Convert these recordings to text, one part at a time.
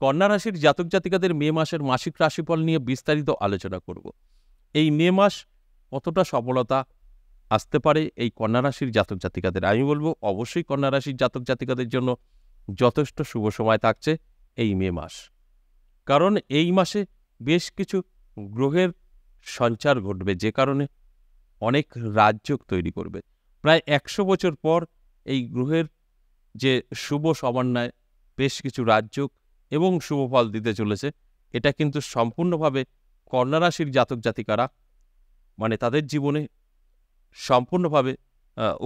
কন্যা রাশির জাতক জাতিকাদের মে মাসের মাসিক রাশিফল নিয়ে বিস্তারিত আলোচনা করব। এই মে মাস কতটা সফলতা আসতে পারে এই কন্যা রাশির জাতক জাতিকাদের, আমি বলবো অবশ্যই কন্যা রাশির জাতক জাতিকাদের জন্য যথেষ্ট শুভ সময় থাকছে এই মে মাস। কারণ এই মাসে বেশ কিছু গ্রহের সঞ্চার ঘটবে, যে কারণে অনেক রাজযোগ তৈরি করবে। প্রায় 100 বছর পর এই গ্রহের যে শুভ সমন্বয় বেশ কিছু রাজযোগ এবং শুভ ফল দিতে চলেছে, এটা কিন্তু সম্পূর্ণভাবে কন্যা রাশির জাতক জাতিকারা মানে তাদের জীবনে সম্পূর্ণভাবে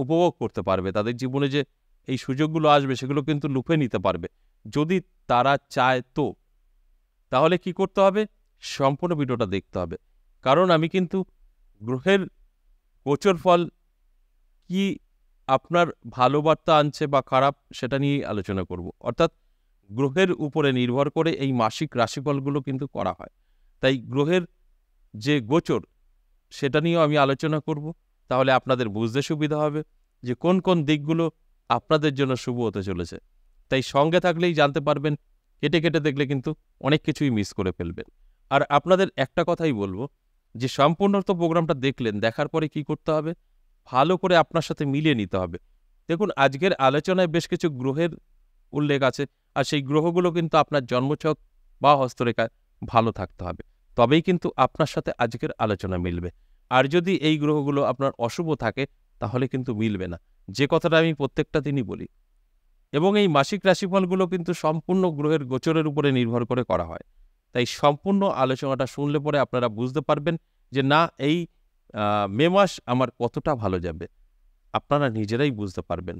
উপভোগ করতে পারবে। তাদের জীবনে যে এই সুযোগগুলো আসবে সেগুলো কিন্তু লুফে নিতে পারবে যদি তারা চায়। তো তাহলে কি করতে হবে? সম্পূর্ণ ভিডিওটা দেখতে হবে, কারণ আমি কিন্তু গ্রহের গোচর ফল কি আপনার ভালো বার্তা আনছে বা খারাপ সেটা নিয়েই আলোচনা করব। অর্থাৎ গ্রহের উপরে নির্ভর করে এই মাসিক রাশিফলগুলো কিন্তু করা হয়। তাই গ্রহের যে গোচর সেটা নিয়েও আমি আলোচনা করব, তাহলে আপনাদের বুঝতে সুবিধা হবে যে কোন কোন দিকগুলো আপনাদের জন্য শুভ হতে চলেছে। তাই সঙ্গে থাকলেই জানতে পারবেন, কেটে কেটে দেখলে কিন্তু অনেক কিছুই মিস করে ফেলবেন। আর আপনাদের একটা কথাই বলবো যে সম্পূর্ণ তো প্রোগ্রামটা দেখলেন, দেখার পরে কি করতে হবে? ভালো করে আপনার সাথে মিলিয়ে নিতে হবে। দেখুন, আজকের আলোচনায় বেশ কিছু গ্রহের উল্লেখ আছে, আর সেই গ্রহগুলো কিন্তু আপনার জন্মছক বা হস্তরেখায় ভালো থাকতে হবে, তবেই কিন্তু আপনার সাথে আজকের আলোচনা মিলবে। আর যদি এই গ্রহগুলো আপনার অশুভ থাকে তাহলে কিন্তু মিলবে না, যে কথাটা আমি প্রত্যেকটা দিনই বলি। এবং এই মাসিক রাশিফলগুলো কিন্তু সম্পূর্ণ গ্রহের গোচরের উপরে নির্ভর করে করা হয়। তাই সম্পূর্ণ আলোচনাটা শুনলে পরে আপনারা বুঝতে পারবেন যে না, এই মে মাস আমার কতটা ভালো যাবে। আপনারা নিজেরাই বুঝতে পারবেন,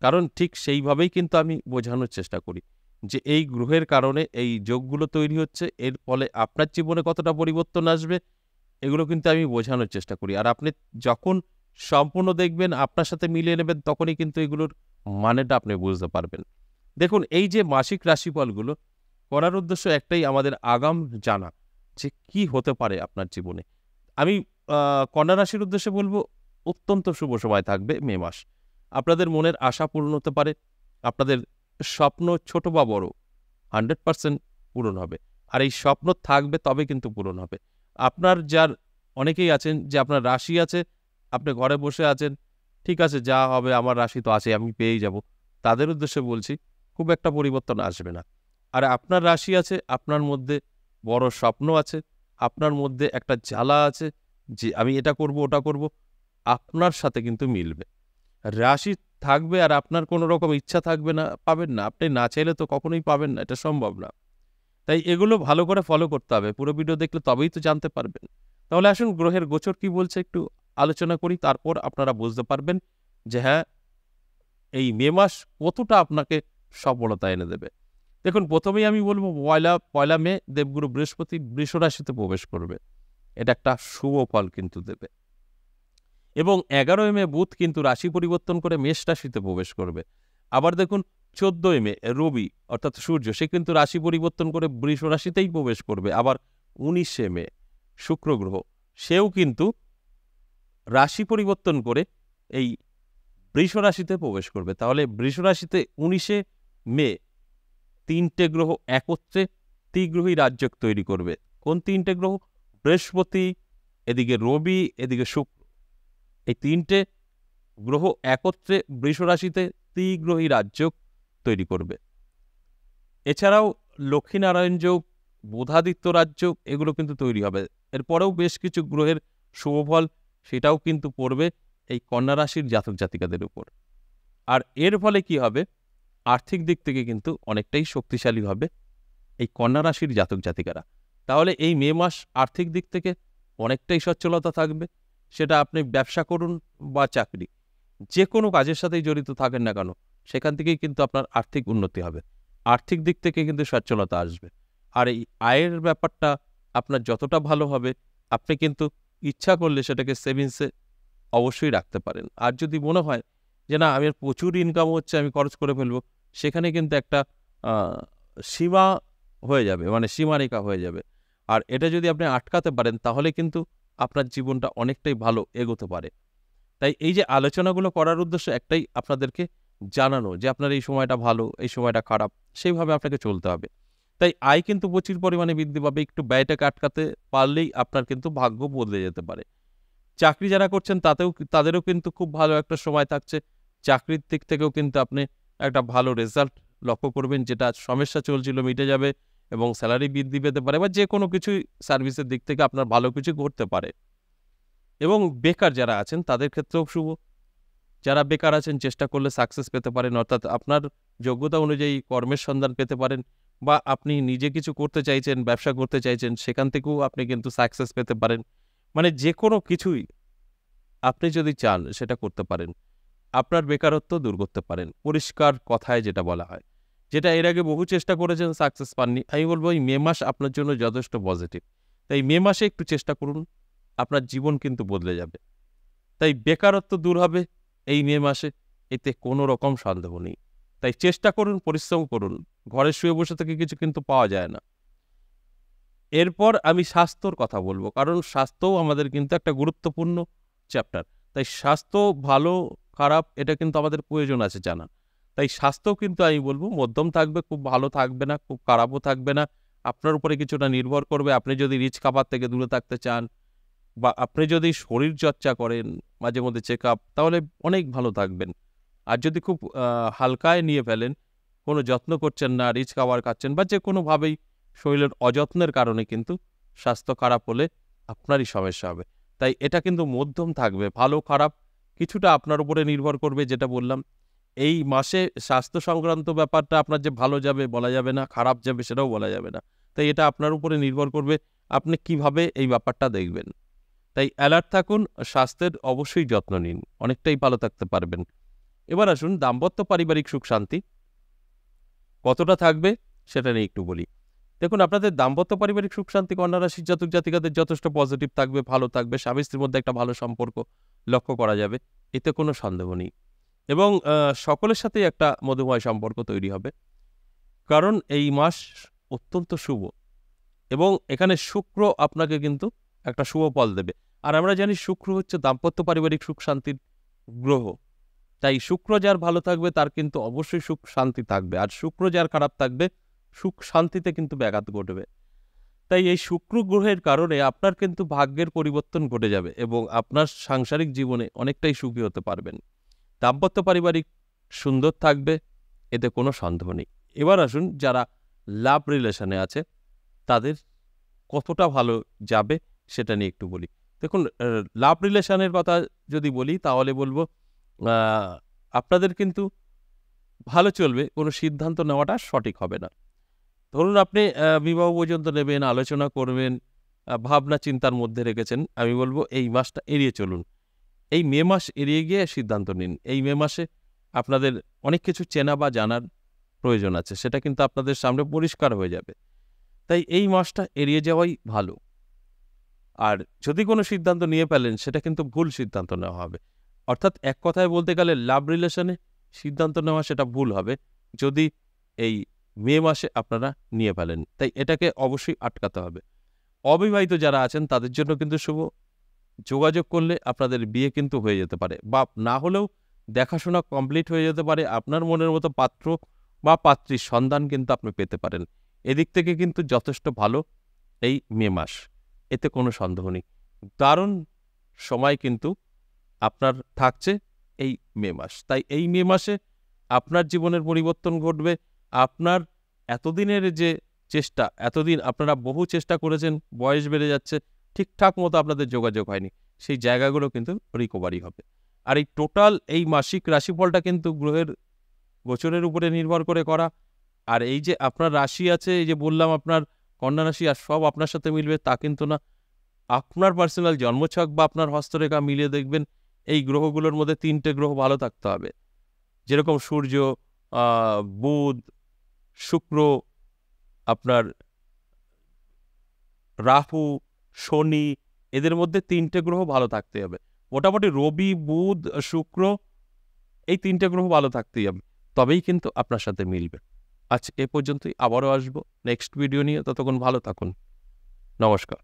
কারণ ঠিক সেইভাবেই কিন্তু আমি বোঝানোর চেষ্টা করি যে এই গ্রহের কারণে এই যোগগুলো তৈরি হচ্ছে, এর ফলে আপনার জীবনে কতটা পরিবর্তন আসবে এগুলো কিন্তু আমি বোঝানোর চেষ্টা করি। আর আপনি যখন সম্পূর্ণ দেখবেন, আপনার সাথে মিলিয়ে নেবেন, তখনই কিন্তু এগুলোর মানেটা আপনি বুঝতে পারবেন। দেখুন, এই যে মাসিক রাশিফলগুলো করার উদ্দেশ্য একটাই, আমাদের আগাম জানা যে কি হতে পারে আপনার জীবনে। আমি কন্যা রাশির উদ্দেশ্যে বলবো, অত্যন্ত শুভ সময় থাকবে মে মাস। আপনাদের মনের আশা পূরণ হতে পারে, আপনাদের স্বপ্ন ছোট বা বড় 100% পূরণ হবে। আর এই স্বপ্ন থাকবে তবে কিন্তু পূরণ হবে। আপনার যার অনেকেই আছেন যে আপনার রাশি আছে, আপনি ঘরে বসে আছেন, ঠিক আছে যা হবে আমার রাশি তো আছে, আমি পেয়েই যাব, তাদের উদ্দেশ্যে বলছি খুব একটা পরিবর্তন আসবে না। আর আপনার রাশি আছে, আপনার মধ্যে বড় স্বপ্ন আছে, আপনার মধ্যে একটা জ্বালা আছে যে আমি এটা করব ওটা করব, আপনার সাথে কিন্তু মিলবে। রাশি থাকবে আর আপনার কোনো রকম ইচ্ছা থাকবে না, পাবেন না। আপনি না চাইলে তো কখনোই পাবেন না, এটা সম্ভব না। তাই এগুলো ভালো করে ফলো করতে হবে। পুরো ভিডিও দেখলে তবেই তো জানতে পারবেন। তাহলে আসুন গ্রহের গোচর কি বলছে একটু আলোচনা করি, তারপর আপনারা বুঝতে পারবেন যে হ্যাঁ, এই মে মাস কতটা আপনাকে সফলতা এনে দেবে। দেখুন, প্রথমেই আমি বলবো পয়লা মে দেবগুরু বৃহস্পতি বৃষ রাশিতে প্রবেশ করবে। এটা একটা শুভ ফল কিন্তু দেবে। এবং 11ই মে বুধ কিন্তু রাশি পরিবর্তন করে মেষ রাশিতে প্রবেশ করবে। আবার দেখুন, 14ই মে রবি অর্থাৎ সূর্য, সে কিন্তু রাশি পরিবর্তন করে বৃষ রাশিতেই প্রবেশ করবে। আবার 19শে মে শুক্র গ্রহ, সেও কিন্তু রাশি পরিবর্তন করে এই বৃষ রাশিতে প্রবেশ করবে। তাহলে বৃষ রাশিতে 19শে মে 3টে গ্রহ একত্রে ত্রিগ্রহী রাজযোগ তৈরি করবে। কোন 3টে গ্রহ? বৃহস্পতি, এদিকে রবি, এদিকে শুক্র। এই 3টে গ্রহ একত্রে বৃষ রাশিতে ত্রিগ্রহী রাজযোগ তৈরি করবে। এছাড়াও লক্ষ্মীনারায়ণ যোগ, বুধাদিত্য রাজযোগ, এগুলো কিন্তু তৈরি হবে। এরপরেও বেশ কিছু গ্রহের শুভফল সেটাও কিন্তু পড়বে এই কন্যা রাশির জাতক জাতিকাদের উপর। আর এর ফলে কি হবে? আর্থিক দিক থেকে কিন্তু অনেকটাই শক্তিশালী হবে এই কন্যা রাশির জাতক জাতিকারা। তাহলে এই মে মাস আর্থিক দিক থেকে অনেকটাই সচ্ছলতা থাকবে। সেটা আপনি ব্যবসা করুন বা চাকরি, যে কোনো কাজের সাথেই জড়িত থাকেন না কেন, সেখান থেকেই কিন্তু আপনার আর্থিক উন্নতি হবে। আর্থিক দিক থেকে কিন্তু সচ্ছলতা আসবে। আর এই আয়ের ব্যাপারটা আপনার যতটা ভালো হবে, আপনি কিন্তু ইচ্ছা করলে সেটাকে সেভিংসে অবশ্যই রাখতে পারেন। আর যদি মনে হয় যে না, আমার প্রচুর ইনকাম হচ্ছে, আমি খরচ করে ফেলবো, সেখানে কিন্তু একটা সীমা হয়ে যাবে, মানে সীমারেখা হয়ে যাবে। আর এটা যদি আপনি আটকাতে পারেন তাহলে কিন্তু আপনার জীবনটা অনেকটাই ভালো এগোতে পারে। তাই এই যে আলোচনাগুলো করার উদ্দেশ্য একটাই, আপনাদেরকে জানানো যে আপনার এই সময়টা ভালো, এই সময়টা খারাপ, সেইভাবে আপনাকে চলতে হবে। তাই আয় কিন্তু প্রচুর পরিমাণে বৃদ্ধি পাবে। একটু ব্যয়টাকে আটকাতে পারলেই আপনার কিন্তু ভাগ্য বদলে যেতে পারে। চাকরি যারা করছেন তাদেরও কিন্তু খুব ভালো একটা সময় থাকছে। চাকরির দিক থেকেও কিন্তু আপনি একটা ভালো রেজাল্ট লক্ষ্য করবেন, যেটা সমস্যা চলছিল মিটে যাবে এবং স্যালারি বৃদ্ধি পেতে পারে বা যেকোনো কিছুই সার্ভিসের দিক থেকে আপনার ভালো কিছু ঘটতে পারে। এবং বেকার যারা আছেন তাদের ক্ষেত্রেও শুভ। যারা বেকার আছেন চেষ্টা করলে সাকসেস পেতে পারেন, অর্থাৎ আপনার যোগ্যতা অনুযায়ী কর্মের সন্ধান পেতে পারেন বা আপনি নিজে কিছু করতে চাইছেন, ব্যবসা করতে চাইছেন, সেখান থেকেও আপনি কিন্তু সাকসেস পেতে পারেন। মানে যেকোনো কিছুই আপনি যদি চান সেটা করতে পারেন। আপনার বেকারত্ব দূর করতে পারেন। পরিষ্কার কথায় যেটা বলা হয়। যেটা এর আগে বহু চেষ্টা করেছেন, সাকসেস পাননি। আমি বলব এই মে মাস আপনার জন্য যথেষ্ট পজিটিভ। তাই মে মাসে একটু চেষ্টা করুন, আপনার জীবন কিন্তু বদলে যাবে। তাই বেকারত্ব দূর হবে এই মে মাসে, এতে কোনো রকম সন্দেহ নেই। তাই চেষ্টা করুন, পরিশ্রম করুন। ঘরে শুয়ে বসে থেকে কিছু কিন্তু পাওয়া যায় না। এরপর আমি স্বাস্থ্যর কথা বলব, কারণ স্বাস্থ্যও আমাদের কিন্তু একটা গুরুত্বপূর্ণ চ্যাপ্টার। তাই স্বাস্থ্য ভালো খারাপ এটা কিন্তু আমাদের প্রয়োজন আছে জানা। তাই স্বাস্থ্যও কিন্তু আমি বলব মধ্যম থাকবে, খুব ভালো থাকবে না, খুব খারাপও থাকবে না। আপনার উপরে কিছুটা নির্ভর করবে। আপনি যদি রিচ খাবার থেকে দূরে থাকতে চান বা আপনি যদি শরীরচর্চা করেন, মাঝে মধ্যে চেকআপ, তাহলে অনেক ভালো থাকবেন। আর যদি খুব হালকায় নিয়ে ফেলেন, কোনো যত্ন করছেন না, রিচ খাবার খাচ্ছেন বা যেকোনোভাবেই শরীরের অযত্নের কারণে কিন্তু স্বাস্থ্য খারাপ হলে আপনারই সমস্যা হবে। তাই এটা কিন্তু মধ্যম থাকবে, ভালো খারাপ কিছুটা আপনার উপরে নির্ভর করবে। যেটা বললাম, এই মাসে স্বাস্থ্য সংক্রান্ত ব্যাপারটা আপনার যে ভালো যাবে বলা যাবে না, খারাপ যাবে সেটাও বলা যাবে না। তাই এটা আপনার উপরে নির্ভর করবে আপনি কিভাবে এই ব্যাপারটা দেখবেন। তাই অ্যালার্ট থাকুন, স্বাস্থ্যের অবশ্যই যত্ন নিন, অনেকটাই ভালো থাকতে পারবেন। এবার আসুন দাম্পত্য পারিবারিক সুখ শান্তি কতটা থাকবে সেটা নিয়ে একটু বলি। দেখুন, আপনাদের দাম্পত্য পারিবারিক সুখ শান্তি কন্যা রাশির জাতক জাতিকাদের যথেষ্ট পজিটিভ থাকবে, ভালো থাকবে। স্বামী স্ত্রীর মধ্যে একটা ভালো সম্পর্ক লক্ষ্য করা যাবে, এতে কোনো সন্দেহ নেই। এবং সকলের সাথেই একটা মধুময় সম্পর্ক তৈরি হবে, কারণ এই মাস অত্যন্ত শুভ এবং এখানে শুক্র আপনাকে কিন্তু একটা শুভ ফল দেবে। আর আমরা জানি শুক্র হচ্ছে দাম্পত্য পারিবারিক সুখ শান্তির গ্রহ। তাই শুক্র যার ভালো থাকবে তার কিন্তু অবশ্যই সুখ শান্তি থাকবে, আর শুক্র যার খারাপ থাকবে সুখ শান্তিতে কিন্তু ব্যাঘাত ঘটবে। তাই এই শুক্র গ্রহের কারণে আপনার কিন্তু ভাগ্যের পরিবর্তন ঘটে যাবে এবং আপনার সাংসারিক জীবনে অনেকটাই সুখী হতে পারবেন। দাম্পত্য পারিবারিক সুন্দর থাকবে, এতে কোনো সন্দেহ নেই। এবার আসুন যারা লাভ রিলেশনে আছে তাদের কতটা ভালো যাবে সেটা নিয়ে একটু বলি। দেখুন, লাভ রিলেশনের কথা যদি বলি তাহলে বলবো আপনাদের কিন্তু ভালো চলবে, কোনো সিদ্ধান্ত নেওয়াটা সঠিক হবে না। ধরুন আপনি বিবাহ পর্যন্ত নেবেন, আলোচনা করবেন, ভাবনা চিন্তার মধ্যে রেখেছেন, আমি বলব এই মাসটা এড়িয়ে চলুন। এই মে মাস এড়িয়ে গিয়ে সিদ্ধান্ত নিন। এই মে মাসে আপনাদের অনেক কিছু চেনা বা জানার প্রয়োজন আছে, সেটা কিন্তু আপনাদের সামনে পরিষ্কার হয়ে যাবে। তাই এই মাসটা এড়িয়ে যাওয়াই ভালো। আর যদি কোনো সিদ্ধান্ত নিয়ে ফেলেন সেটা কিন্তু ভুল সিদ্ধান্ত নেওয়া হবে। অর্থাৎ এক কথায় বলতে গেলে লাভ রিলেশনে সিদ্ধান্ত নেওয়া সেটা ভুল হবে যদি এই মে মাসে আপনারা নিয়ে ফেলেন। তাই এটাকে অবশ্যই আটকাতে হবে। অবিবাহিত যারা আছেন তাদের জন্য কিন্তু শুভ। যোগাযোগ করলে আপনাদের বিয়ে কিন্তু হয়ে যেতে পারে, বা না হলেও দেখাশোনা কমপ্লিট হয়ে যেতে পারে। আপনার মনের মতো পাত্র বা পাত্রীর সন্ধান কিন্তু আপনি পেতে পারেন। এদিক থেকে কিন্তু যথেষ্ট ভালো এই মে মাস, এতে কোনো সন্দেহ নেই। দারুণ সময় কিন্তু আপনার থাকছে এই মে মাস। তাই এই মে মাসে আপনার জীবনের পরিবর্তন ঘটবে। আপনার এতদিনের যে চেষ্টা, এতদিন আপনারা বহু চেষ্টা করেছেন, বয়স বেড়ে যাচ্ছে, ঠিকঠাক মতো আপনাদের যোগাযোগ হয়নি, সেই জায়গাগুলো কিন্তু রিকভারি হবে। আর এই টোটাল এই মাসিক রাশিফলটা কিন্তু গ্রহের গোচরের উপরে নির্ভর করে করা। আর এই যে আপনার রাশি আছে, এই যে বললাম আপনার কন্যা রাশি, আর সব আপনার সাথে মিলবে তা কিন্তু না। আপনার পার্সোনাল জন্মছক বা আপনার হস্তরেখা মিলিয়ে দেখবেন এই গ্রহগুলোর মধ্যে ৩টে গ্রহ ভালো থাকতে হবে। যেরকম সূর্য, বুধ, শুক্র, আপনার রাহু, শনি, এদের মধ্যে ৩টে গ্রহ ভালো থাকতে হবে। মোটামুটি রবি, বুধ, শুক্র, এই ৩টে গ্রহ ভালো থাকতেই হবে, তবেই কিন্তু আপনার সাথে মিলবে। আজ এ পর্যন্তই, আবারও আসবো নেক্সট ভিডিও নিয়ে। ততক্ষণ ভালো থাকুন। নমস্কার।